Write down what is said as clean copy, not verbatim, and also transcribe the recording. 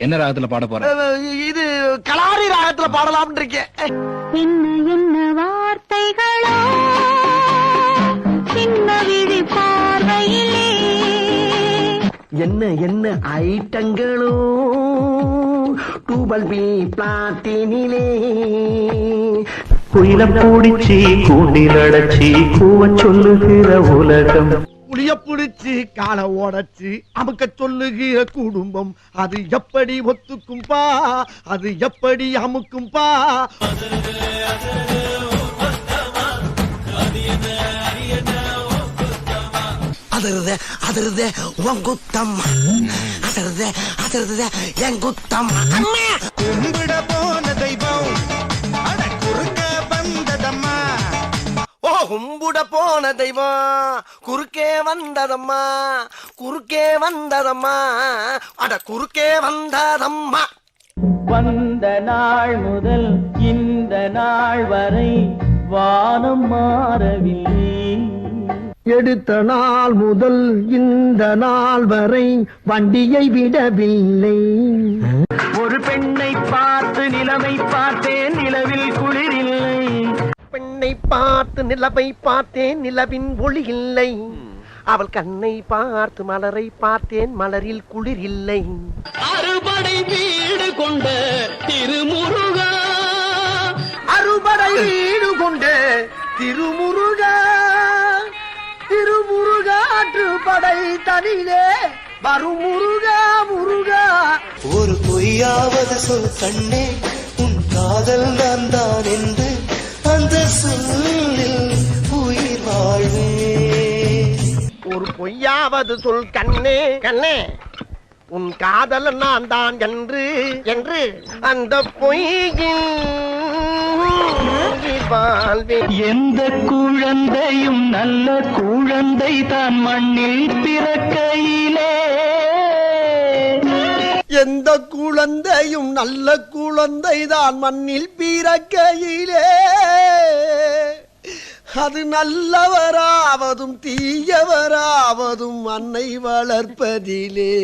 என்ன ராகத்துல பாட போற? இது கலாரி ராகத்துல பாடலாம்னு இருக்கேன். என்ன என்ன வார்த்தைகளோ சின்ன விழி பார்வையிலே, என்ன என்ன ஐட்டங்களோ டூபல் பி பிளாட்டினிலே, குயில பூடிச்சி கூண்டில் அடைச்சி கூவ சொல்லுகிற உலகம், புளிய புடிச்சு கால ஓடச்சு அமுக்க சொல்லுகிற குடும்பம், அது எப்படி ஒத்துக்கும்பா, அது எப்படி அமுக்கும்பா. அதிருத அதிருத உன் குத்தம், அதிருத அதிருத என் குத்தம். கும்பிட போன தெய்வம் அட குறுக்க வந்ததம்மா, ஓ கும்பிட போன தெய்வம் குறுக்கே வந்ததம்மா, குறுக்கே வந்ததம்மா, அட குறுக்கே வந்ததம்மா. வந்த நாள் முதல் இந்த நாள் வரை வானம் மாறவில்லை, எடுத்த நாள் முதல் இந்த நாள் வரை வண்டியை விடவில்லை. ஒரு பெண்ணை பார்த்து நிலவை பார்த்தேன், நிலவில் குளிரில்லை, பெண்ணை பார்த்து நிலவை பார்த்தேன், நிலவின் ஒளி இல்லை. அவள் கண்ணை பார்த்து மலரை பார்த்தேன், மலரில் குளிர் இல்லை. அறுபடை வீடு கொண்ட திருமுருகா, அறுபடை வீடு கொண்ட திருமுருகா, திருமுருகாற்று படை தனிலே வரும் முருகா முருகா. ஒரு பொய்யாவது சொல் கண்ணே, உன் காதல் நான் தான் என்று அந்த சொல்லில் உயிர் வாழ்வே. ஒரு பொய்யாவது சொல் கண்ணே, கண்ணே உன் காதல் நான் தான் என்று என்று அந்த பொய்யின் வாழ்வே. எந்த குழந்தையும் நல்ல குழந்தை தான் மண்ணில் பிறக்கையிலே, எந்த குழந்தையும் நல்ல குழந்தை தான் மண்ணில் பிறக்கையிலே, அது நல்லவராவதும் தீயவராவதும் அன்னை வளர்ப்பதிலே.